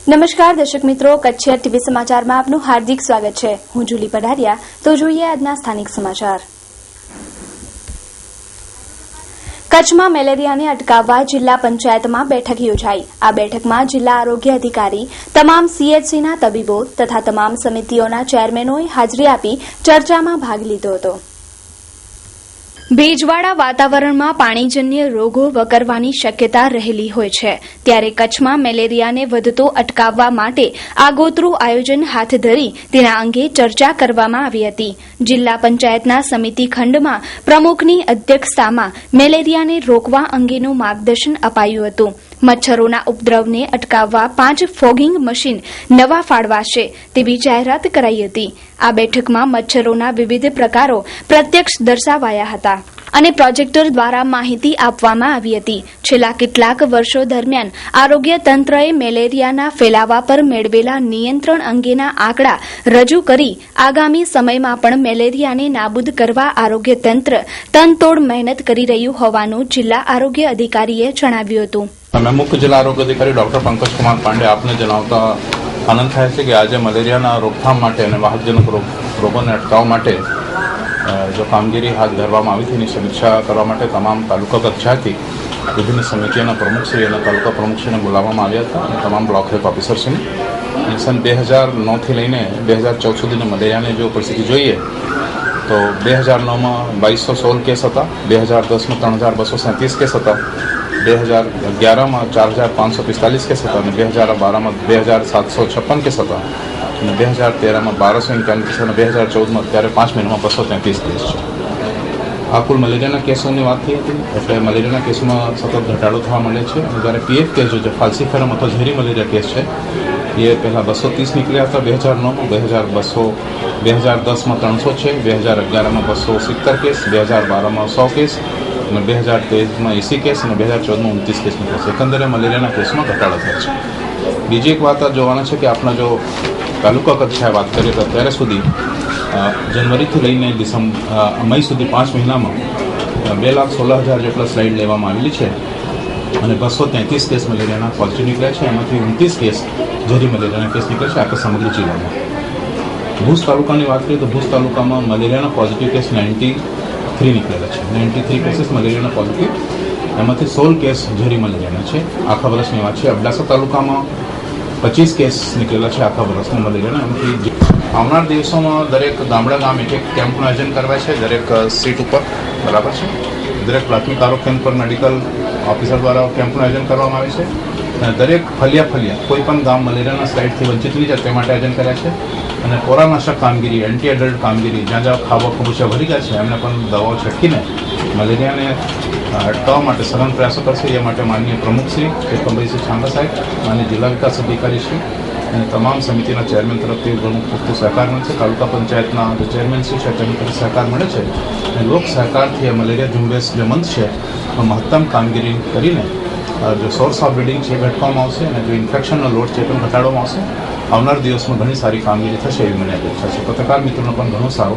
નમસ્કાર દર્શક મિત્રો, કચ્છ ટીવી સમાચારમાં આપનું હાર્દિક સ્વાગત છે. હું જુલી પઢારિયા. તો જોઈએ આજના સ્થાનિક સમાચાર. કચ્છમાં મેલેરિયાને અટકાવવા જિલ્લા પંચાયતમાં બેઠક યોજાઈ. આ બેઠકમાં જિલ્લા આરોગ્ય અધિકારી, તમામ સીએચસીના તબીબો તથા તમામ સમિતિઓના ચેરમેનોએ હાજરી આપી ચર્ચામાં ભાગ લીધો હતો. ભેજવાળા વાતાવરણમાં પાણીજન્ય રોગો વકરવાની શક્યતા રહેલી હોય છે, ત્યારે કચ્છમાં મેલેરિયાને વધતો અટકાવવા માટે આગોતરું આયોજન હાથ ધરી તેના અંગે ચર્ચા કરવામાં આવી હતી. જિલ્લા પંચાયતના સમિતિ ખંડમાં પ્રમુખની અધ્યક્ષતામાં મેલેરિયાને રોકવા અંગેનું માર્ગદર્શન અપાયું હતું. મચ્છરોના ઉપદ્રવને અટકાવવા 5 ફોગિંગ મશીન નવા ફાળવાશે તેવી જાહેરાત કરાઈ હતી. આ બેઠકમાં મચ્છરોના વિવિધ પ્રકારો પ્રત્યક્ષ દર્શાવાયા હતા અને પ્રોજેક્ટર દ્વારા માહિતી આપવામાં આવી હતી. છેલ્લા કેટલાક વર્ષો દરમિયાન આરોગ્ય તંત્રએ મેલેરિયાના ફેલાવા પર મેળવેલા નિયંત્રણ અંગેના આંકડા રજૂ કરી આગામી સમયમાં પણ મેલેરિયાને નાબૂદ કરવા આરોગ્ય તંત્ર તનતોડ મહેનત કરી રહ્યું હોવાનું જિલ્લા આરોગ્ય અધિકારીએ જણાવ્યું હતું. मैं मुख्य जिला आरोग्य अधिकारी डॉक्टर पंकज कुमार पांडे आपने जણાવતા આનંદ થાય છે કે આજે મલેરિયાના રોકથામ માટે અને વાહકજનક રોગોને અટકાવવા માટે જો કામગીરી હાથ ધરવામાં આવી હતી એની સમીક્ષા કરવા માટે તમામ તાલુકા કક્ષાથી વિભિન્ન સમિતિઓના પ્રમુખશ્રી અને તાલુકા પ્રમુખશ્રીને બોલાવવામાં આવ્યા હતા અને તમામ બ્લોક હેલ્થ ઓફિસરશ્રીને. સન 2009થી લઈને 2014 સુધીની મલેરિયાની જો પરિસ્થિતિ જોઈએ તો 2009માં 2216 કેસ હતા, 2010માં 3237 કેસ હતા, 2011માં 4545 કેસ હતા અને 2012માં 2756 કેસ હતા અને 2013માં 1291 કેસ અને 2014માં અત્યારે 5 મહિનામાં 233 કેસ છે. આ કુલ મલેરિયાના કેસોની વાત થઈ હતી. એટલે મલેરિયાના કેસોમાં સતત ઘટાડો થવા માંડે છે અને જ્યારે પીએફ કેસ જે ફાલ્સીફેરમ અથવા ઝેરી મલેરિયા કેસ છે એ પહેલાં 230 નીકળ્યા હતા 2009માં, 2010માં 300 છે, 2011માં 270 કેસ, 2012માં 100 કેસ અને 2013માં 80 કેસ અને 2014માં 29 કેસ નીકળશે. એકંદરે મલેરિયાના કેસમાં ઘટાડો થયો છે. બીજી એક વાત જોવાના છે કે આપણા જો તાલુકા કક્ષાએ વાત કરીએ તો અત્યારે સુધી જનવરીથી લઈને મઈ સુધી 5 મહિનામાં 2,16,000 જેટલા સ્લાઇડ લેવામાં આવેલી છે અને 233 કેસ મલેરિયાના પોઝિટિવ નીકળ્યા છે. એમાંથી 29 કેસ ઝેરી મલેરિયાના કેસ નીકળ્યા છે આખા સમગ્ર જિલ્લામાં. ભુજ તાલુકાની વાત કરીએ તો ભુજ તાલુકામાં મલેરિયાના પોઝિટિવ કેસ 93 નીકળેલા છે. 93 કેસીસ મલેરિયાના પોઝિટિવ, એમાંથી 16 કેસ ઝેરી મલેરિયાના છે. આખા વર્ષની વાત છે. અબડાસા તાલુકામાં 25 કેસ નીકળેલા છે આખા વર્ષમાં મલેરિયાના. એમાંથી આવનાર દિવસોમાં દરેક ગામ એક કેમ્પનું આયોજન કરવાય છે દરેક સીટ ઉપર, બરાબર છે. દરેક પ્રાથમિક આરોગ્ય કેન્દ્ર પર મેડિકલ ઓફિસર દ્વારા કેમ્પનું આયોજન કરવામાં આવે છે અને દરેક ફલિયા કોઈ પણ ગામ મલેરિયાના સ્લાઇડથી વંચિત નહીં જાય તે માટે આયોજન કર્યા છે. અને પોરાનાશક કામગીરી, એન્ટી એડલ્ટ કામગીરી, જ્યાં ખાવા ખબુચિયા ભરી ગયા છે એમને પણ દવાઓ છટકીને મલેરિયાને અટકાવવા માટે સઘન પ્રયાસો કરશે. એ માટે માનનીય પ્રમુખશ્રી કેતનભાઈસિંહ છાંગા સાહેબ, માનનીય જિલ્લા વિકાસ અધિકારીશ્રી અને તમામ સમિતિના ચેરમેન તરફથી ઘણું પૂરતું સહકાર મળે છે. તાલુકા પંચાયતના જે ચેરમેનશ્રી છે તેમની તરફ સહકાર મળે છે અને લોક સહકારથી મલેરિયા ઝુંબેશ જે મંચ છે મહત્તમ કામગીરી કરીને જો સોર્સ ઓફ બ્લીડિંગ છે એ ઘટાડવામાં આવશે અને જો ઇન્ફેક્શનનો લોડ છે એ પણ ઘટાડવામાં આવશે. આવનાર દિવસમાં ઘણી સારી કામગીરી થશે એવી મને અપેક્ષા છે. પત્રકાર મિત્રોનો પણ ઘણો સારો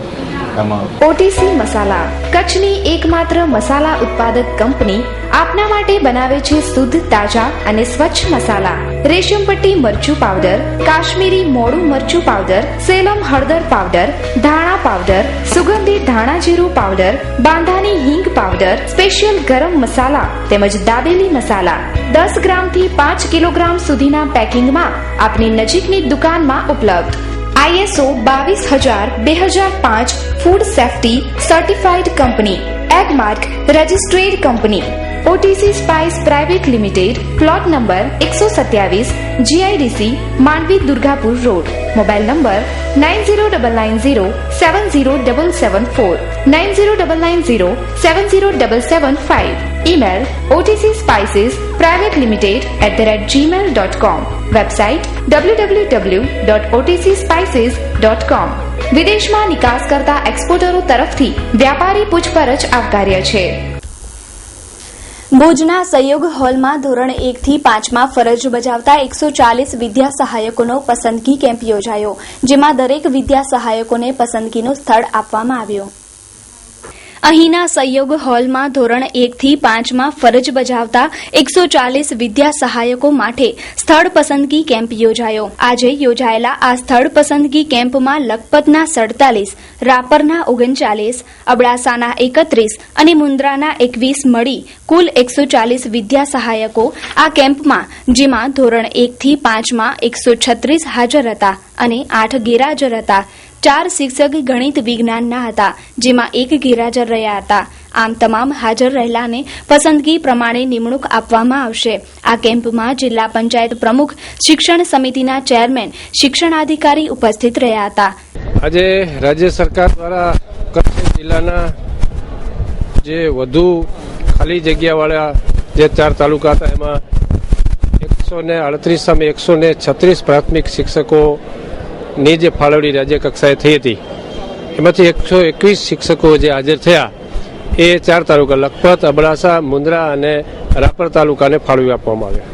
એમાં. ઓટીસી મસાલા, કચ્છની એકમાત્ર મસાલા ઉત્પાદક કંપની આપના માટે બનાવે છે શુદ્ધ, તાજા અને સ્વચ્છ મસાલા. રેશમપટ્ટી મરચું પાવડર, કાશ્મીરી મોડું મરચું પાવડર, સેલમ હળદર પાવડર, ધાણા પાવડર, સુગંધિત ધાણા જીરું પાવડર, બાંધાની હિંગ પાવડર, સ્પેશિયલ ગરમ મસાલા તેમજ દાબેલી મસાલા 10 ગ્રામથી 5 કિલોગ્રામ સુધીના પેકિંગમાં આપની નજીકની દુકાનમાં ઉપલબ્ધ. ISO 22,000:2005 food safety certified company, Agmark registered company. OTC spice private limited, plot number 127, GIDC, Mandvi Durgapur road. Mobile number 9099070774, 9099070775. Email otcspices.privatelimited@gmail.com. Website www.otcspices.com. વિદેશમાં નિકાસ કરતા એક્સપોર્ટરો તરફથી વ્યાપારી પૂછપરછ આવકાર્ય છે. ભુજના સહયોગ હોલમાં ધોરણ 1 થી 5માં ફરજ બજાવતા 140 વિદ્યા સહાયકોનો પસંદગી કેમ્પ યોજાયો, જેમાં દરેક વિદ્યા સહાયકોને પસંદગીનું સ્થળ આપવામાં આવ્યું. અહીંના સહયોગ હોલમાં ધોરણ 1 થી 5 માં ફરજ બજાવતા 140 વિદ્યા સહાયકો માટે સ્થળ પસંદગી કેમ્પ યોજાયો. આજે યોજાયેલા આ સ્થળ પસંદગી કેમ્પમાં લખપતના 47, રાપરના 39, અબડાસાના 31 અને મુન્દ્રાના 21 મળી કુલ 140 વિદ્યા સહાયકો આ કેમ્પમાં, જેમાં ધોરણ 1 થી 5 માં 136 હાજર હતા અને 8 ગેરહાજર હતા. 4 શિક્ષક ગણિત વિજ્ઞાનના હતા, જેમાં 1 ગેરહાજર રહ્યા હતા. આમ તમામ હાજર રહેલાને પસંદગી પ્રમાણે નિમણૂક આપવામાં આવશે. આ કેમ્પમાં જિલ્લા પંચાયત પ્રમુખ, શિક્ષણ સમિતિના ચેરમેન, શિક્ષણાધિકારી ઉપસ્થિત રહ્યા હતા. આજે રાજ્ય સરકાર દ્વારા કચ્છ જિલ્લાના જે વધુ ખાલી જગ્યાવાળા જે 4 તાલુકા હતા એમાં 138 સામે 136 પ્રાથમિક શિક્ષકોની જે ફાળવણી રાજ્ય કક્ષાએ થઈ હતી એમાંથી 121 શિક્ષકો જે હાજર થયા એ 4 તાલુકા લખપત, અબડાસા, મુન્દ્રા અને રાપર તાલુકાને ફાળવી આપવામાં આવ્યા.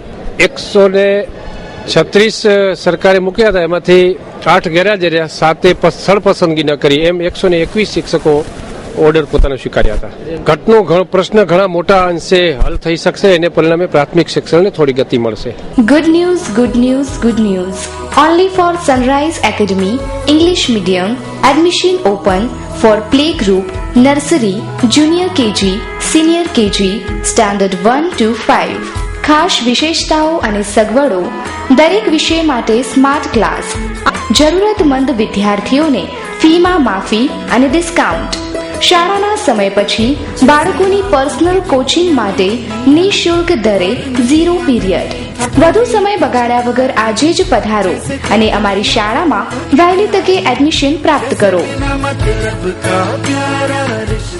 136 સરકારે મૂક્યા હતા, એમાંથી 8 ગેરહાજર રહ્યા, 7 સ્થળ પસંદગી ન કરી, એમ 121 શિક્ષકો ઓર્ડર પોતાનો સ્વીકાર્યા હતા. ઘટનો પ્રશ્ન ઘણા મોટા અંશે હલ થઈ શકશે, એને પરિણામે પ્રાથમિક શિક્ષણને થોડી ગતિ મળશે. Good news, good news, good news. Only for Sunrise Academy, English Medium, admission open for playgroup, nursery, junior KG, senior KG, standard 1 to 5. ખાસ વિશેષતાઓ અને સગવડો, દરેક વિષય માટે સ્માર્ટ ક્લાસ, જરૂરતમંદ વિદ્યાર્થીઓને ફીમાં માફી અને ડિસ્કાઉન્ટ. શાળાના સમય પછી બાળકોની પર્સનલ કોચિંગ માટે નિઃશુલ્ક દરે 0 પીરિયડ. વધુ સમય બગાડ્યા વગર આજે જ પધારો અને અમારી શાળામાં વહેલી તકે એડમિશન પ્રાપ્ત કરો.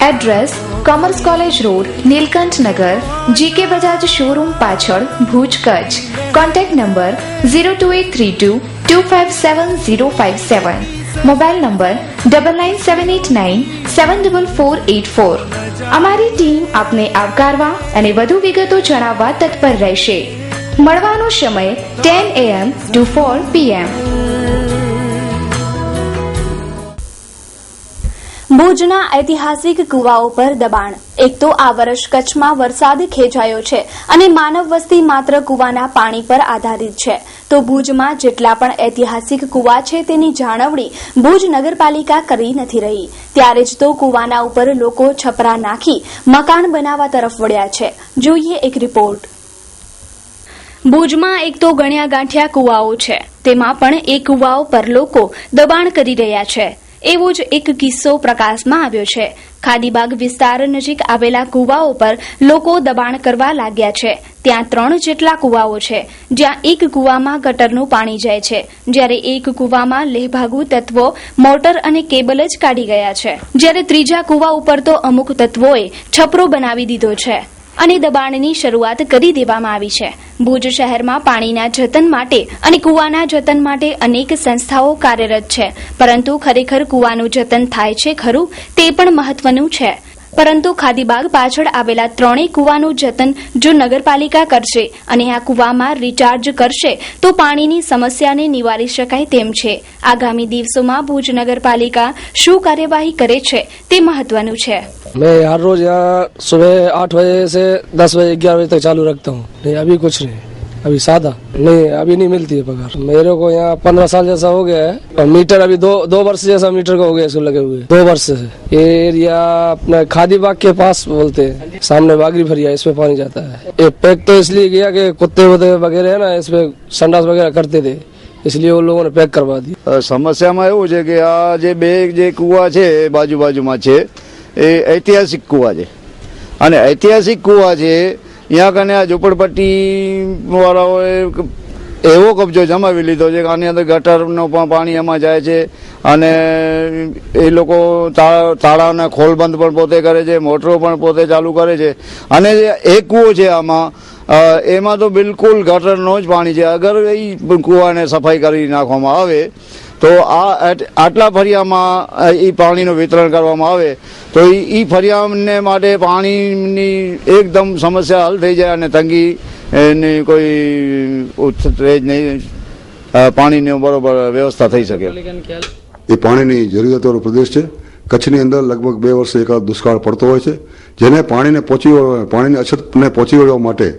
Address: commerce college road, Nilkanth Nagar, GK Bajaj showroom પાછળ, Bhuj, Kutch. Contact number 02832 257057. Mobile number 9978974484. અમારી ટીમ આપને આવકારવા અને વધુ વિગતો જણાવવા તત્પર રહેશે. મળવાનો સમય 10 AM to 4 PM. ભુજના ઐતિહાસિક કુવાઓ પર દબાણ. એક તો આ વર્ષ કચ્છમાં વરસાદ ખેંચાયો છે અને માનવ વસ્તી માત્ર કુવાના પાણી પર આધારિત છે, તો ભુજમાં જેટલા પણ ઐતિહાસિક કુવા છે તેની જાળવણી ભુજ નગરપાલિકા કરી નથી રહી. ત્યારે જ તો કુવાના ઉપર લોકો છપરા નાખી મકાન બનાવવા તરફ વળ્યા છે. જોઈએ એક રિપોર્ટ. ભુજમાં એક તો ગણ્યા ગાંઠ્યા કુવાઓ છે, તેમાં પણ એ કુવાઓ પર લોકો દબાણ કરી રહ્યા છે. એવો જ એક કિસ્સો પ્રકાશમાં આવ્યો છે. ખાદીબાગ વિસ્તાર નજીક આવેલા કુવાઓ પર લોકો દબાણ કરવા લાગ્યા છે. ત્યાં 3 જેટલા કુવાઓ છે, જ્યાં એક કુવામાં ગટરનું પાણી જાય છે, જ્યારે એક કુવામાં લેભાગુ તત્વો મોટર અને કેબલ જ કાઢી ગયા છે, જ્યારે ત્રીજા કુવા ઉપર તો અમુક તત્વોએ છપરો બનાવી દીધો છે અને દબાણની શરૂઆત કરી દેવામાં આવી છે. ભુજ શહેરમાં પાણીના જતન માટે અને કુવાના જતન માટે અનેક સંસ્થાઓ કાર્યરત છે, પરંતુ ખરેખર કુવાનું જતન થાય છે ખરું તે પણ મહત્વનું છે. પરંતુ ખાદીબાગ પાછળ આવેલા 3 કુવાનું જતન જો નગરપાલિકા કરશે અને આ કુવામાં રિચાર્જ કરશે તો પાણીની સમસ્યાને નિવારી શકાય તેમ છે. આગામી દિવસોમાં ભુજ નગરપાલિકા શું કાર્યવાહી કરે છે તે મહત્વનું છે. मैं हर रोज यहाँ सुबह 8 बजे से 10 बजे 11 बजे तक चालू रखता हूँ. नहीं अभी कुछ नहीं, अभी सादा नहीं, अभी नहीं मिलती है पगार. मेरे को यहाँ 15 साल जैसा हो गया है और मीटर अभी दो वर्ष जैसा मीटर का हो गया इसको लगे हुए 2 वर्ष से. ये एरिया अपना खादी बाग के पास बोलते हैं, सामने बागरी फरिया, इसमें पानी जाता है. ये पैक तो इसलिए किया कि कुत्ते वुत्ते वगैरह है ना, इसमें संडास वगैरह करते थे, इसलिए वो लोगों ने पैक करवा दी. સમસ્યામાં એવું છે કે આ જે 2 કુવા છે બાજુમાં છે એ ઐતિહાસિક કુવા છે, અને ઐતિહાસિક કુવા છે અહીંયા કને આ ઝૂંપડપટ્ટી વાળાઓએ એવો કબજો જમાવી લીધો છે કે આની અંદર ગટરનું પણ પાણી એમાં જાય છે અને એ લોકો તાળાના ખોલબંધ પણ પોતે કરે છે, મોટરો પણ પોતે ચાલુ કરે છે. અને જે એક કૂવો છે આમાં એમાં તો બિલકુલ ગટરનો જ પાણી છે. અગર એ કૂવાને સફાઈ કરી નાખવામાં આવે તો આટલા ફરિયામાં એ પાણીનું વિતરણ કરવામાં આવે તો એ ફરિયાને માટે પાણીની એકદમ સમસ્યા હલ થઈ જાય અને તંગીની કોઈ રહે જ નહીં, પાણીની બરોબર વ્યવસ્થા થઈ શકે. એ પાણીની જરૂરિયાતવાળો પ્રદેશ છે, કચ્છની અંદર લગભગ 2 વર્ષે એકાદ દુષ્કાળ પડતો હોય છે, જેને પાણીની અછતને પહોંચી વળવા માટે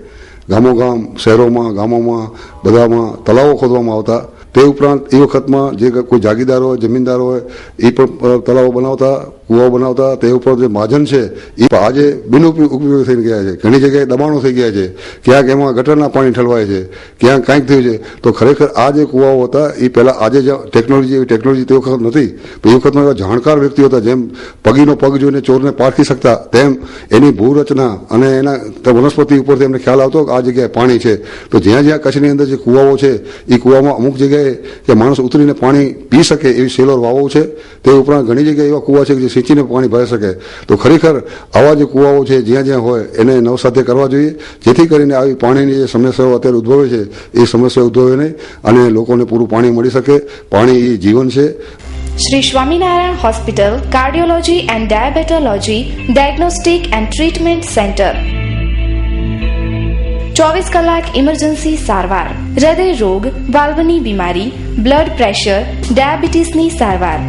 ગામોગામ, શહેરોમાં, ગામોમાં બધામાં તળાવો ખોદવામાં આવતા. તે ઉપરાંત એ વખતમાં જે કોઈ જાગીરદાર હોય, જમીનદાર હોય, એ પણ તળાવો બનાવતા, કુવાઓ બનાવતા. તે ઉપર જે મહાજન છે એ આજે બિનઉપયોગી થઈ ગયા છે. ઘણી જગ્યાએ દબાણો થઈ ગયા છે, ક્યાંક એમાં ગટરના પાણી ઠલવાય છે, ક્યાંક કાંઈક થયું છે. તો ખરેખર આ જે કુવાઓ હતા એ પહેલાં આજે જે ટેકનોલોજી તે વખત નથી, પણ એ વખતમાં એવા જાણકાર વ્યક્તિઓ હતા, જેમ પગીનો પગ જોઈને ચોરને પારખી શકતા, તેમ એની ભૂરચના અને એના વનસ્પતિ ઉપરથી એમને ખ્યાલ આવતો કે આ જગ્યાએ પાણી છે. તો જ્યાં જ્યાં કચ્છની અંદર જે કુવાઓ છે એ કુવામાં અમુક જગ્યાએ કે માણસ ઉતરીને પાણી પી શકે એવી સેલોર વાવો છે. તે ઉપરાંત ઘણી જગ્યાએ એવા કુવા છે કે જે સિંચીને પાણી ભરી શકે. તો ખરેખર આવા જે કુવાઓ છે જ્યાં જ્યાં હોય એને નવસાધ્ય કરવા જોઈએ, જેથી કરીને આવી પાણીની જે સમસ્યાઓ અત્યારે ઉદ્ભવે છે એ સમસ્યા ઉદ્ભવે નહીં અને લોકોને પૂરું પાણી મળી શકે. પાણી એ જીવન છે. Shri Swaminarayan hospital, cardiology and diabetology, diagnostic and treatment centre. 24 કલાક ઇમરજન્સી સારવાર, હૃદય રોગ, વાલ્વની બીમારી, બ્લડ પ્રેશર, ડાયાબિટીસની સારવાર.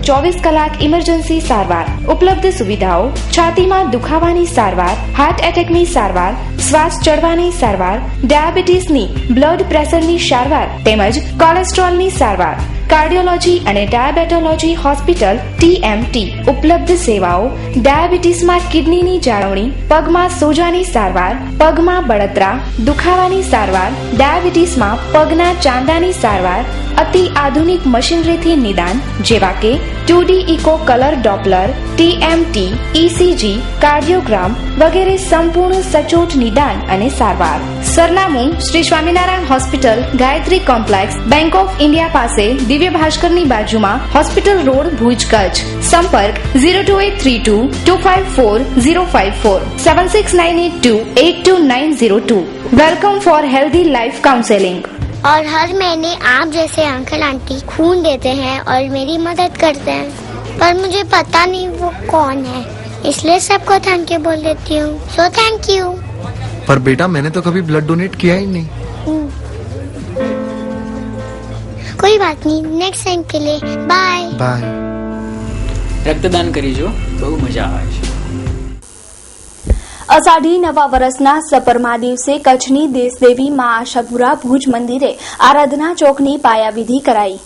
24 કલાક ઇમરજન્સી સારવાર. ઉપલબ્ધ સુવિધાઓ: છાતીમાં દુખાવાની સારવાર, હાર્ટ એટેકની સારવાર, શ્વાસ ચડવાની સારવાર, ડાયાબિટીસની, બ્લડ પ્રેશરની સારવાર તેમજ કોલેસ્ટ્રોલની સારવાર. કાર્ડિયોલોજી અને ડાયાબેટોલોજી હોસ્પિટલ TMT. ઉપલબ્ધ સેવાઓ: ડાયાબિટીસમાં કિડનીની જાળવણી, પગમાં સોજાની સારવાર, પગમાં બળતરા, દુખાવાની સારવાર, ડાયાબિટીસમાં પગના ચાંદાની સારવાર, અતિ આધુનિક મશીનરીથી નિદાન જેવા કે 2D echo colour Doppler, TMT, ECG, cardiogram વગેરે સંપૂર્ણ સચોટ નિદાન અને સારવાર. સરનામું: Shri Swaminarayan hospital, Gayatri complex, bank of India પાસે, દિવ્ય ભાસ્કરની બાજુમાં, હોસ્પિટલ રોડ, ભુજ, કચ્છ. સંપર્ક 02832 254054 76982 82902. Welcome for healthy life counselling. और हर महीने आप जैसे अंकल आंटी खून देते हैं और मेरी मदद करते हैं, पर मुझे पता नहीं वो कौन है, इसलिए सबको थैंक यू बोल देती हूँ. So thank you. पर बेटा मैंने तो कभी ब्लड डोनेट किया ही नहीं. कोई बात नहीं, नेक्स्ट टाइम के लिए बाय बाय. રક્તદાન કરીજો બહુ મજા આવે છે. અષાઢી નવા વર્ષના સપરમા દિવસે કચ્છની દેશદેવી મા આશાપુરા ભુજ મંદિરે આરાધના ચોકની પાયાવિધિ કરાઈ.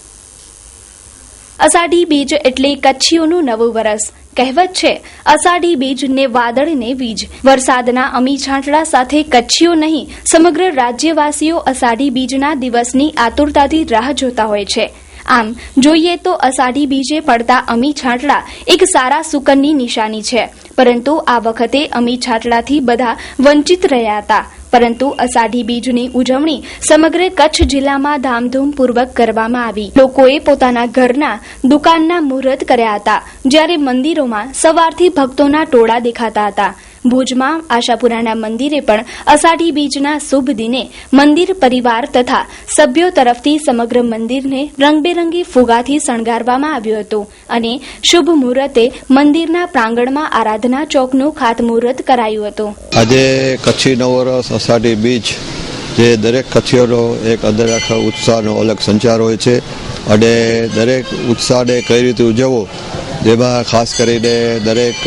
અષાઢી બીજ એટલે કચ્છીઓનું નવું વરસ. કહેવત છે, અષાઢી બીજ ને વાદળ ને વીજ. વરસાદના અમી છાંટડા સાથે કચ્છીઓ નહીં, સમગ્ર રાજ્યવાસીઓ અષાઢી બીજના દિવસની આતુરતાથી રાહ જોતા હોય છે. આમ જોઈએ તો અષાઢી બીજે પડતા અમી છાંટડા એક સારા સુકનની નિશાની છે. પરંતુ આ વખતે અમી છાંટડાથી બધા વંચિત રહ્યા હતા. પરંતુ અષાઢી બીજની ઉજવણી સમગ્ર કચ્છ જિલ્લામાં ધામધૂમપૂર્વક કરવામાં આવી. લોકોએ પોતાના ઘરના, દુકાનના મુહૂર્ત કર્યા હતા, જ્યારે મંદિરોમાં સવારથી ભક્તોના ટોળા દેખાતા હતા. ભુજમાં આશાપુરાના મંદિરે પણ અષાઢી બીજના શુભ દિને મંદિર પરિવાર તથા સભ્યો તરફથી સમગ્ર મંદિરને રંગબેરંગી ફુગાથી શણગારવામાં આવ્યું હતું અને શુભ મુહૂર્તે મંદિરના પ્રાંગણમાં આરાધના ચોકનું ખાતમુહૂર્ત કરાયું હતું. આજે કચ્છી નવવરસ અષાઢી બીજ જે દરેક કચ્છીઓનો એક અદરખ ઉત્સાહનો અલગ સંચાર હોય છે અને દરેક ઉત્સાહને કઈ રીતે ઉજવવો, જેમાં ખાસ કરીને દરેક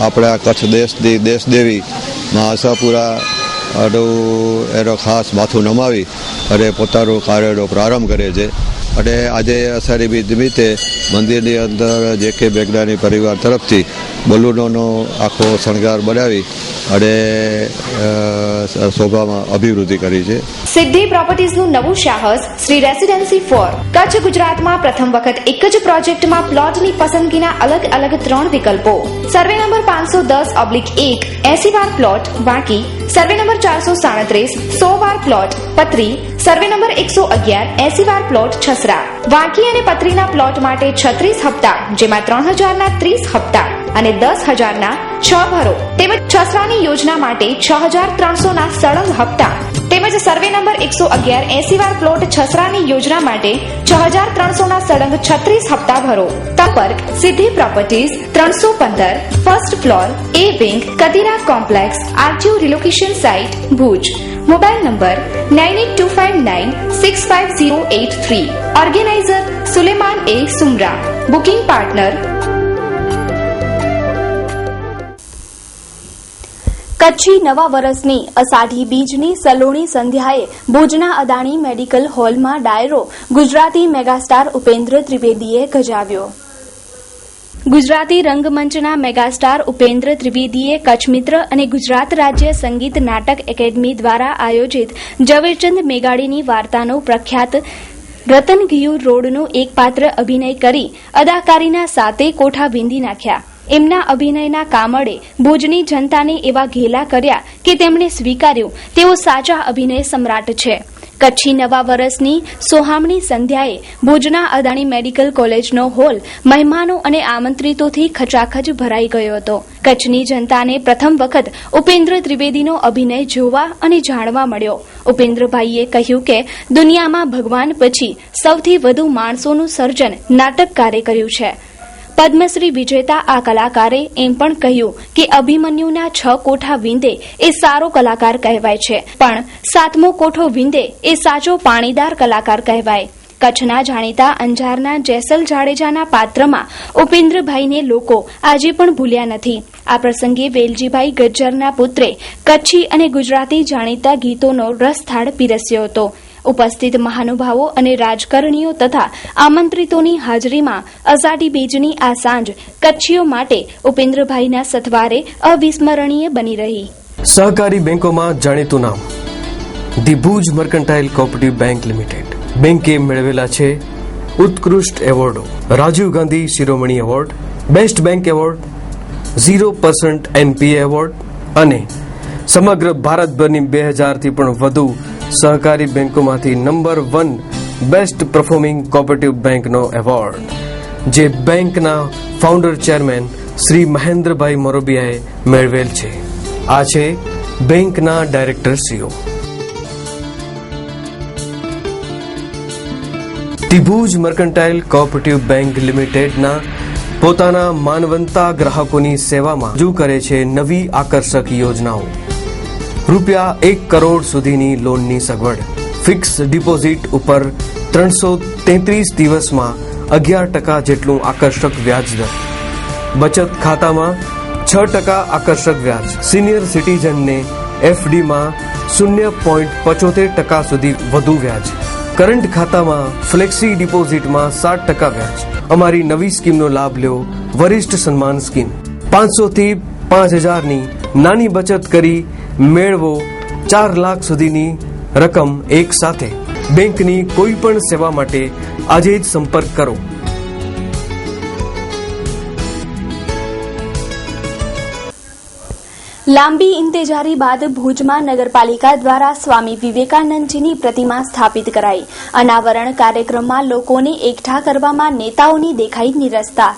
આપણા કચ્છ દેશની દેશદેવી મા આશાપુરા એનો ખાસ માથું નમાવી અને પોતાનો કાર્યનો પ્રારંભ કરે છે. અને આજે અષાઢી બીજ નિમિત્તે મંદિરની અંદર જે કે બેગડાની પરિવાર તરફથી બલૂનોનો આખો શણગાર બનાવી અને શોભામાં અભિવૃદ્ધિ કરી છે. સિદ્ધિ પ્રોપર્ટીઝનું નવું સાહસ શ્રી રેસિડેન્સી 4. કચ્છ ગુજરાતમાં પ્રથમ વખત એક જ પ્રોજેક્ટમાં પ્લોટની પસંદગીના અલગ અલગ 3 વિકલ્પો. સર્વે નંબર 510/1 80 વાર પ્લોટ વાંકી, સર્વે નંબર 437 100 વાર પ્લોટ પતરી, સર્વે નંબર 111 80 વાર પ્લોટ છસરા. વાંકી અને પતરીના પ્લોટ માટે 36 હપ્તા, જેમાં 3000ના 30 હપ્તા અને 10000ના 6 ભરો, તેમજ છસરાની યોજના માટે 6300ના સળંગ હપ્તા, તેમજ સર્વે નંબર 111 80 વાર પ્લોટ છસરાની યોજના માટે 6300ના સળંગ 36 હપ્તા ભરો. સંપર્ક Siddhi properties 315 first floor, A wing, Kadira complex, RTO relocation site, Bhuj. Mobile number 9825965083. Organiser Suleman A Sumra. Booking partner Kutchi નવા વર્ષની અષાઢી બીજની સલોણી સંધ્યાએ ભુજના અદાણી મેડિકલ હોલમાં ડાયરો ગુજરાતી મેગાસ્ટાર ઉપેન્દ્ર ત્રિવેદીએ ગજાવ્યો. ગુજરાતી રંગમંચના મેગાસ્ટાર ઉપેન્દ્ર ત્રિવેદીએ કચ્છ મિત્ર અને ગુજરાત રાજ્ય સંગીત નાટક એકેડમી દ્વારા આયોજિત ઝવેરચંદ મેઘાણીની વાર્તાનો પ્રખ્યાત રતનગીયુ રોડનો એક પાત્ર અભિનય કરી અદાકારીના સાતે કોઠા વીંધી નાખ્યા. એમના અભિનયના કામળે ભુજની જનતાને એવા ઘેલા કર્યા કે તેમણે સ્વીકાર્યું તેઓ સાચા અભિનય સમ્રાટ છે. કચ્છી નવા વર્ષની સોહામણી સંધ્યાએ ભુજના અદાણી મેડિકલ કોલેજનો હોલ મહેમાનો અને આમંત્રિતોથી ખચાખચ ભરાઈ ગયો હતો. કચ્છની જનતાને પ્રથમ વખત ઉપેન્દ્ર ત્રિવેદીનો અભિનય જોવા અને જાણવા મળ્યો. ઉપેન્દ્રભાઈએ કહ્યું કે દુનિયામાં ભગવાન પછી સૌથી વધુ માણસોનું સર્જન નાટકકારે કર્યું છે. પદ્મશ્રી વિજેતા આ કલાકારે એમ પણ કહ્યું કે અભિમન્યુના 6 કોઠા વિંધે એ સારો કલાકાર કહેવાય છે, પણ 7મો કોઠો વિંધે એ સાચો પાણીદાર કલાકાર કહેવાય. કચ્છના જાણીતા અંજારના જેસલ જાડેજાના પાત્રમાં ઉપેન્દ્રભાઈને લોકો આજે પણ ભૂલ્યા નથી. આ પ્રસંગે વેલજીભાઈ ગજ્જરના પુત્રે કચ્છી અને ગુજરાતી જાણીતા ગીતોનો રસથાળ પીરસ્યો હતો. ઉપસ્થિત મહાનુભાવો અને રાજકારણીઓ તથા આમંત્રિતોની હાજરીમાં અષાઢી બીજની આ સાંજ કચ્છીઓ માટે ઉપેન્દ્રભાઈના સથવારે અવિસ્મરણીય બની રહી. સહકારી બેંકોમાં જાણીતું નામ the Bhuj mercantile cooperative bank limited. બેંકે મેળવેલા છે ઉત્કૃષ્ટ એવોર્ડો: Rajiv Gandhi Shiromani award, best bank award, 0% NPA award અને સમગ્ર ભારતભરની 2000થી પણ વધુ સહકારી બેંકોમાંથી નંબર 1 બેસ્ટ પરફોર્મિંગ કોઓપરેટિવ બેંકનો એવોર્ડ, જે બેંકના ફાઉન્ડર ચેરમેન શ્રી મહેન્દ્રભાઈ મોરબિયાએ મેળવેલ છે. આ છે બેંકના ડાયરેક્ટરશ્રીઓ. The Bhuj mercantile cooperative bank લિમિટેડના પોતાના માનવંતા ગ્રાહકોની સેવામાં રજૂ કરે છે નવી આકર્ષક યોજનાઓ. રૂપિયા 1 કરોડ સુધીની લોનની સગવડ, ફિક્સ ડિપોઝિટ ઉપર 333 દિવસમાં 11% જેટલું આકર્ષક વ્યાજ દર, બચત ખાતામાં 6% આકર્ષક વ્યાજ, સિનિયર સિટીઝનને FDમાં 0.75% સુધી વધુ વ્યાજ, કરંટ ખાતામાં ફ્લેક્સી ડિપોઝિટમાં 7% વ્યાજ. અમારી નવી સ્કીમનો લાભ લ્યો, વરિષ્ઠ સન્માન સ્કીમ. 500 થી 5000ની નાની બચત કરી મેળવો 4 લાખ સુધીની રકમ એક સાથે. બેંકની કોઈ પણ સેવા માટે આજે જ સંપર્ક કરો. લાંબી ઇંતેજારી બાદ ભુજમાં નગરપાલિકા દ્વારા સ્વામી વિવેકાનંદજીની પ્રતિમા સ્થાપિત કરાઈ. અનાવરણ કાર્યક્રમમાં લોકોને એકઠા કરવામાં નેતાઓની દેખાઈ નિરસતા.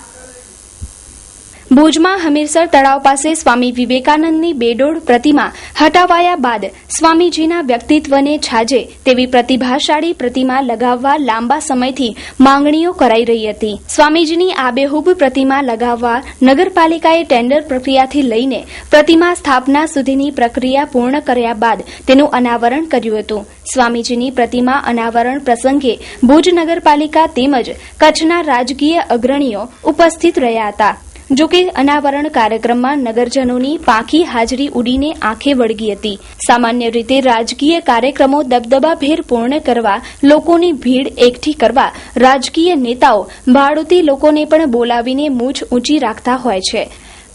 ભુજમાં હમીરસર તળાવ પાસે સ્વામી વિવેકાનંદની બેડોળ પ્રતિમા હટાવાયા બાદ સ્વામીજીના વ્યક્તિત્વને છાજે તેવી પ્રતિભાશાળી પ્રતિમા લગાવવા લાંબા સમયથી માંગણીઓ કરાઈ રહી હતી. સ્વામીજીની આબેહૂબ પ્રતિમા લગાવવા નગરપાલિકાએ ટેન્ડર પ્રક્રિયાથી લઈને પ્રતિમા સ્થાપના સુધીની પ્રક્રિયા પૂર્ણ કર્યા બાદ તેનું અનાવરણ કર્યું હતું. સ્વામીજીની પ્રતિમા અનાવરણ પ્રસંગે ભુજ નગરપાલિકા તેમજ કચ્છના રાજકીય અગ્રણીઓ ઉપસ્થિત રહ્યા હતા. જોકે અનાવરણ કાર્યક્રમમાં નગરજનોની પાંખી હાજરી ઉડીને આંખે વળગી હતી. સામાન્ય રીતે રાજકીય કાર્યક્રમો દબદબાભેર પૂર્ણ કરવા, લોકોની ભીડ એકઠી કરવા રાજકીય નેતાઓ ભાડૂતી લોકોને પણ બોલાવીને મૂછ ઊંચી રાખતા હોય છે.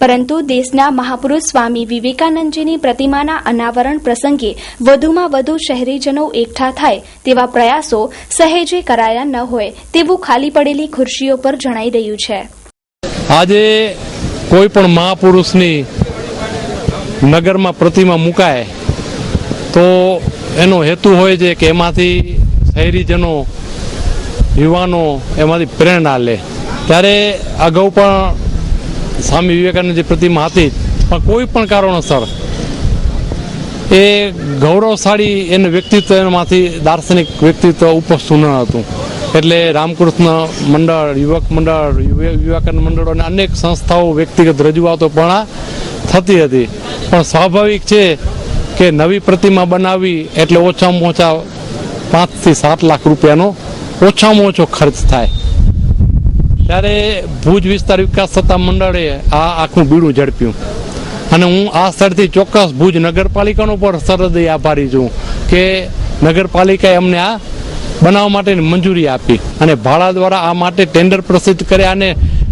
પરંતુ દેશના મહાપુરુષ સ્વામી વિવેકાનંદજીની પ્રતિમાના અનાવરણ પ્રસંગે વધુમાં વધુ શહેરીજનો એકઠા થાય તેવા પ્રયાસો સહેજે કરાયા ન હોય તેવું ખાલી પડેલી ખુરશીઓ પર જણાઈ રહ્યું છે. આજે કોઈ પણ મહાપુરુષની નગરમાં પ્રતિમા મુકાય તો એનો હેતુ હોય છે કે એમાંથી શહેરીજનો, યુવાનો એમાંથી પ્રેરણા લે. ત્યારે અગાઉ પણ સ્વામી વિવેકાનંદની પ્રતિમા હતી, પણ કોઈ પણ કારણોસર એ ગૌરવશાળી એનું વ્યક્તિત્વ એમાંથી દાર્શનિક વ્યક્તિત્વ ઉપજતું ન હતું. એટલે રામકૃષ્ણ મંડળ, યુવક મંડળ, વિવેકાનંદ મંડળો અને અનેક સંસ્થાઓ વ્યક્તિગત રજૂઆતો પણ થતી હતી. પણ સ્વાભાવિક છે કે નવી પ્રતિમા બનાવવી એટલે ઓછામાં ઓછા 5 થી 7 લાખ રૂપિયાનો ઓછામાં ઓછો ખર્ચ થાય. ત્યારે ભુજ વિસ્તાર વિકાસ સત્તા મંડળે આ આખું બીડું ઝડપ્યું અને હું આ સ્થળથી ચોક્કસ ભુજ નગરપાલિકાનો પણ સરહદે આભારી છું કે નગરપાલિકાએ અમને આ બનાવવા માટેની મંજૂરી આપી અને ભાડા દ્વારા આ માટે ટેન્ડર પ્રસિદ્ધ કર્યા અને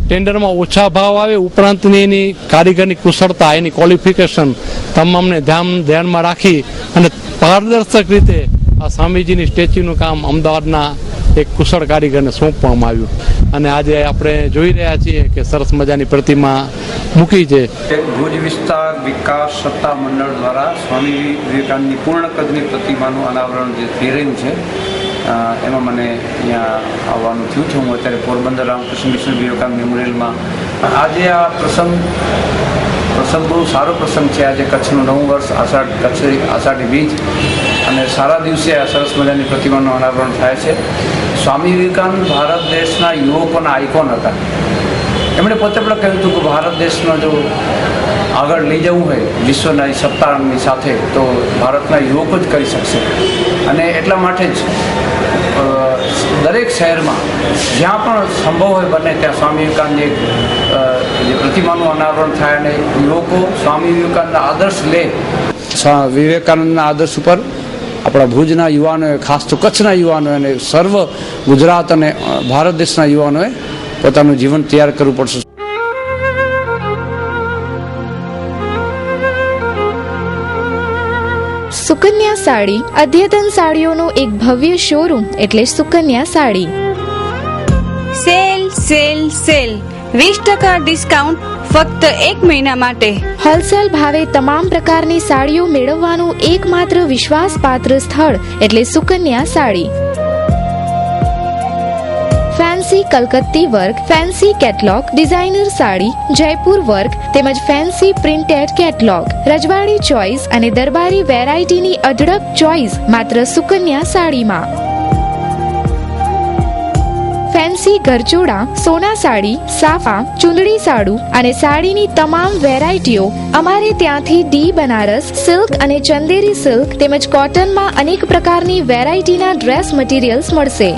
ટેન્ડરમાં ઓછા ભાવ આવે ઉપરાંતની એની કારીગરની કુશળતા એની ક્વોલિફિકેશન તમામને ધ્યાનમાં રાખી અને પારદર્શક રીતે આ સ્વામીજીની સ્ટેચ્યુનું કામ અમદાવાદના એક કુશળ કારીગરને સોંપવામાં આવ્યું અને આજે આપણે જોઈ રહ્યા છીએ કે સરસ મજાની પ્રતિમા મૂકી છે. ભુજ વિસ્તાર વિકાસ સત્તા મંડળ દ્વારા સ્વામી વિવેકાનંદની પૂર્ણ કદની પ્રતિમાનું અનાવરણ જે થઈ રહ્યું છે એમાં મને અહીંયા આવવાનું થયું છે. હું અત્યારે પોરબંદર રામકૃષ્ણ મિશન વિવેકાનંદ મેમોરિયલમાં આજે આ પ્રસંગ બહુ સારો પ્રસંગ છે. આજે કચ્છનું નવું વર્ષ આષાઢી બીજ અને સારા દિવસે આ સરસ મજાની પ્રતિમાનું અનાવરણ થાય છે. સ્વામી વિવેકાનંદ ભારત દેશના યુવકોના આઇકોન હતા. એમણે પોતે પણ કહ્યું હતું કે ભારત દેશનો જો આગળ લઈ જવું હોય વિશ્વના સત્તાની સાથે તો ભારતના યુવકો જ કરી શકશે અને એટલા માટે જ દરેક શહેરમાં જ્યાં પણ સંભવ હોય બને ત્યાં સ્વામી વિવેકાનંદની જે પ્રતિમાનું અનાવરણ થાય અને યુવકો સ્વામી વિવેકાનંદના આદર્શ લે. વિવેકાનંદના આદર્શ ઉપર આપણા ભુજના યુવાનોએ ખાસ તો કચ્છના યુવાનોએ અને સર્વ ગુજરાત અને ભારત દેશના યુવાનોએ પોતાનું જીવન તૈયાર કરવું પડશે. સુકન્યા સાડી અદ્યતન સાડીઓનો એક ભવ્ય શોરૂમ એટલે Sukanya sari. Sale sale sale 20% discount ફક્ત 1 મહિના માટે. હોલસેલ ભાવે તમામ પ્રકારની સાડીઓ મેળવવાનું એકમાત્ર વિશ્વાસપાત્ર સ્થળ એટલે સુકન્યા સાડી. ફેન્સી કલકત્તી work, fancy catalogue, designer sari, Jaipur work તેમજ ફેન્સી પ્રિન્ટેડ કેટલોગ, રજવાડી ચોઇસ અને દરબારી વેરાયટીની અઢળક ચોઇસ માત્ર સુકન્યા સાડીમાં. ફેન્સી ગરચોડા, સોના સાડી, સાફા, ચુંદડી સાડું અને સાડીની તમામ વેરાયટીઓ અમારે ત્યાંથી ડી બનારસ સિલ્ક અને ચંદેરી સિલ્ક તેમજ કોટનમાં અનેક પ્રકારની વેરાયટીના ડ્રેસ મટીરિયલ્સ મળશે.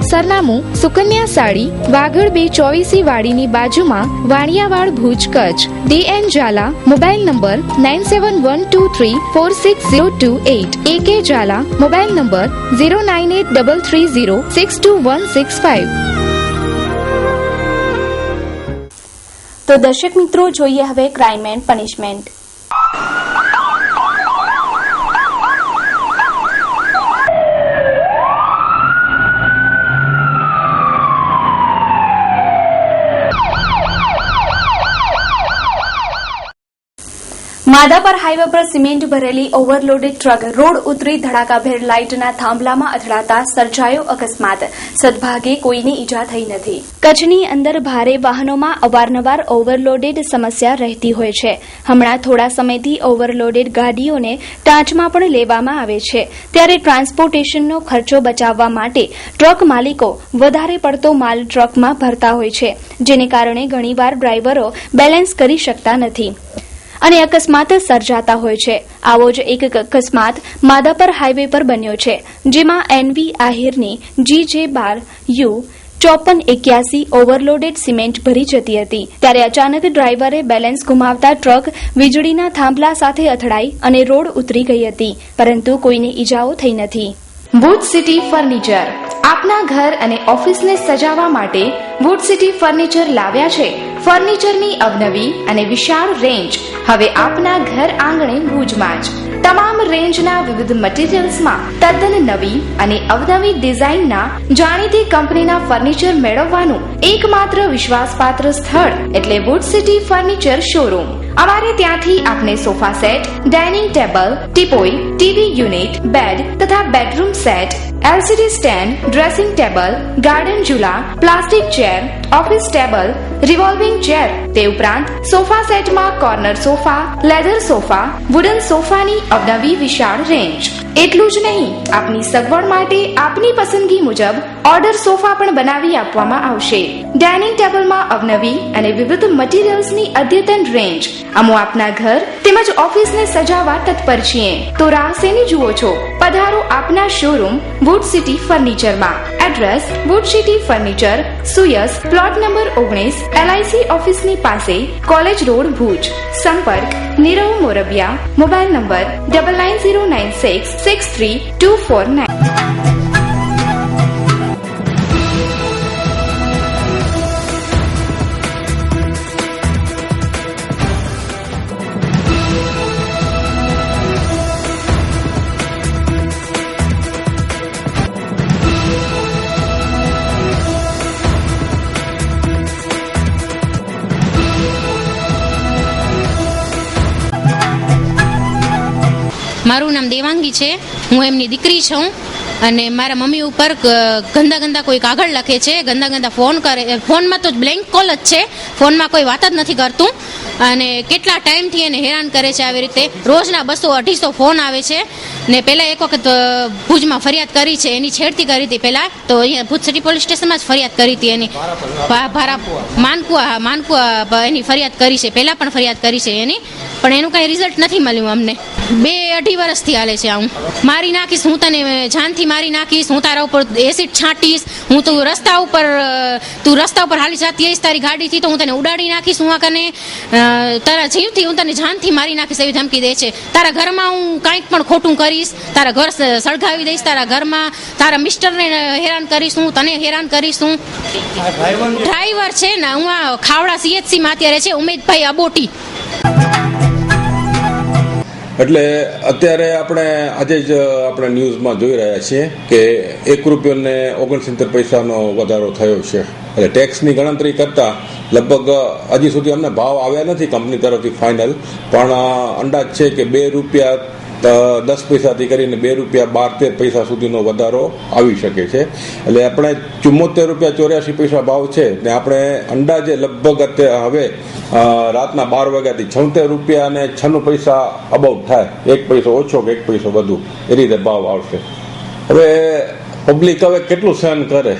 સરનામું સુકન્યા સાડી, વાગડ 224 વાડીની બાજુમાં, Vaniyavad, Bhuj, Kutch. DN Jhala, mobile number 9712346028. AK Jhala, mobile number 09833062165. તો દર્શક મિત્રો, જોઈએ હવે crime and punishment. Madhapar highway પર સિમેન્ટ ભરેલી ઓવરલોડેડ ટ્રક રોડ ઉતરી ધડાકાભેર લાઇટના થાંભલામાં અથડાતા સર્જાયો અકસ્માત. સદભાગે કોઈને ઈજા થઈ નથી. કચ્છની અંદર ભારે વાહનોમાં અવારનવાર ઓવરલોડેડ સમસ્યા રહેતી હોય છે. હમણાં થોડા સમયથી ઓવરલોડેડ ગાડીઓને ટાંચમાં પણ લેવામાં આવે છે. ત્યારે ટ્રાન્સપોર્ટેશનનો ખર્ચો બચાવવા માટે ટ્રક માલિકો વધારે પડતો માલ ટ્રકમાં ભરતા હોય છે, જેને કારણે ઘણીવાર ડ્રાઈવરો બેલેન્સ કરી શકતા નથી અને અકસ્માત સર્જાતા હોય છે. આવો જ એક અકસ્માત માધાપર હાઈવે પર બન્યો છે, જેમાં NV આહિરની GJ12U 5481 ઓવરલોડેડ સિમેન્ટ ભરી જતી હતી. ત્યારે અચાનક ડ્રાઈવરે બેલેન્સ ગુમાવતા ટ્રક વીજળીના થાંભલા સાથે અથડાઈ અને રોડ ઉતરી ગઈ હતી, પરંતુ કોઈને ઈજાઓ થઈ નથી. વુડ સિટી ફર્નિચર આપના ઘર અને ઓફિસને સજાવવા માટે વુડ સિટી ફર્નિચર લાવ્યા છે ફર્નિચરની અવનવી અને વિશાળ રેન્જ. હવે આપના ઘર આંગણે ભુજમાં જ તમામ રેન્જના વિવિધ મટીરીયલ્સમાં તદ્દન નવી અને અવનવી ડિઝાઇનના જાણીતી કંપનીના ફર્નિચર મેળવવાનું એકમાત્ર વિશ્વાસપાત્ર સ્થળ એટલે વુડ સિટી ફર્નિચર શોરૂમ. અમારે ત્યાંથી આપને sofa set, dining table, teapoy, TV unit, bed તથા bedroom set, LCD stand, dressing table, garden ઝૂલા, plastic chair, office table, revolving chair તે ઉપરાંત સોફા સેટમાં corner sofa, leather sofa, wooden સોફાની અવનવી વિશાળ રેન્જ. એટલું જ નહીં, આપની સગવડ માટે આપની પસંદગી મુજબ ઓર્ડર સોફા પણ બનાવી આપવામાં આવશે. ડાઇનિંગ ટેબલમાં અવનવી અને વિવિધ મટીરીયલ્સની અદ્યતન રેન્જ. અમો આપના ઘર તેમજ ઓફિસને સજાવવા તત્પર છીએ. તો રાહ શેની જુઓ છો? પધારો આપના શોરૂમ વુડ સિટી ફર્નિચરમાં. એડ્રેસ વુડ સિટી ફર્નિચર, સુયસ, પ્લોટ નંબર 19, LIC ઓફિસની પાસે, કોલેજ રોડ, ભુજ. સંપર્ક નીરવ મોરબિયા. Mobile number 9909663249. મારું નામ દેવાંગી છે. હું એમની દીકરી છું અને મારા મમ્મી ઉપર ગંદા કોઈ કાગળ લખે છે, ગંદા ફોન કરે. ફોનમાં તો બ્લેન્ક કોલ જ છે, ફોનમાં કોઈ વાત જ નથી કરતું અને કેટલા ટાઈમથી એને હેરાન કરે છે. આવી રીતે રોજના 200-250 ફોન આવે છે ને પહેલાં એક વખત ભુજમાં ફરિયાદ કરી છે, એની છેડતી કરી હતી પહેલાં તો અહીંયા ભુજ સિટી પોલીસ સ્ટેશનમાં જ ફરિયાદ કરી હતી. એની માનકુવા એની ફરિયાદ કરી છે, પહેલાં પણ ફરિયાદ કરી છે એની, પણ એનું કાંઈ રિઝલ્ટ નથી મળ્યું અમને. 2-2.5 વર્ષથી હાલે છે. હું મારી નાખીશ, હું તને જાનથી મારી નાખીશ, હું તારા ઉપર એસિડ છાંટીશ, હું તું રસ્તા ઉપર હાલી જતી આવીશ તારી ગાડીથી તો હું તને ઉડાડી નાખીશ, હું આ કને તારા જીવથી હું તને જાનથી મારી નાખીશ એવી ધમકી દે છે. તારા ઘરમાં હું કાંઈક પણ ખોટું કરીશ, તારા ઘર સળગાવી દઈશ, તારા ઘરમાં તારા મિસ્ટરને હેરાન કરીશ, હું તને હેરાન કરીશ. હું ડ્રાઈવર છે ને, હું આ ખાવડા CHC માં અત્યારે છે, ઉમેદભાઈ અબોટી. એટલે અત્યારે આજે જ આપણે ન્યૂઝમાં જોઈ રહ્યા છીએ કે ₹1.69 વધારો થયો છે. એટલે ટેક્સની ગણતરી કરતા લગભગ હજી સુધી અમને ભાવ આવ્યા નથી કંપની તરફથી ફાઇનલ, પણ અંદાજ છે કે ₹2.10 કરીને ₹2.12-13 સુધીનો વધારો આવી શકે છે. એટલે આપણે ₹74.84 ભાવ છે ને આપણે અંદાજે લગભગ અત્યારે હવે રાતના 12 વાગ્યાથી ₹76.96 અબાઉટ થાય, 1 પૈસો ઓછો કે 1 પૈસો વધુ એ રીતે ભાવ આવશે. હવે પબ્લિક હવે કેટલું સહન કરે?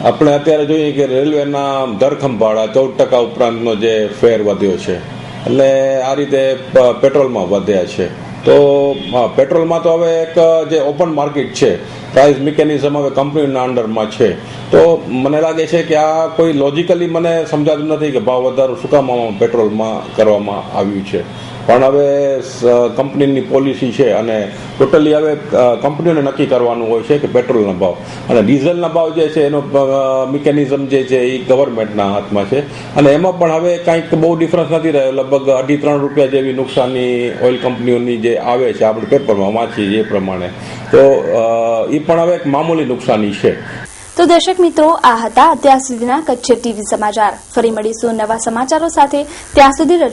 આપણે અત્યારે જોઈએ કે રેલવેના ધરખંભાળા 14% ઉપરાંતનો જે ફેર વધ્યો છે, એટલે આ રીતે પેટ્રોલમાં વધ્યા છે. તો પેટ્રોલમાં તો હવે એક જે ઓપન માર્કેટ છે, પ્રાઇસ મિકેનિઝમ હવે કંપનીના અંડરમાં છે. તો મને લાગે છે કે આ કોઈ લોજિકલી મને સમજાતું નથી કે ભાવ વધારો શું કામ પેટ્રોલમાં કરવામાં આવ્યું છે. પણ હવે કંપનીની પોલિસી છે અને ટોટલી હવે કંપનીઓને નક્કી કરવાનું હોય છે કે પેટ્રોલના ભાવ અને ડીઝલના ભાવ જે છે એનો મિકેનિઝમ જે છે એ ગવર્મેન્ટના હાથમાં છે. અને એમાં પણ હવે કાંઈક બહુ ડિફરન્સ નથી રહ્યો, લગભગ ₹2.5-3 જેવી નુકસાની ઓઇલ કંપનીઓની જે આવે છે આપણે પેપરમાં વાંચીએ એ પ્રમાણે, તો એ પણ હવે એક મામૂલી નુકસાની છે. તો દર્શક મિત્રો, આ હતા અત્યાર સુધીના કચ્છ TV સમાચાર. ફરી મળીશું નવા સમાચારો સાથે. ત્યાં સુધી રજા.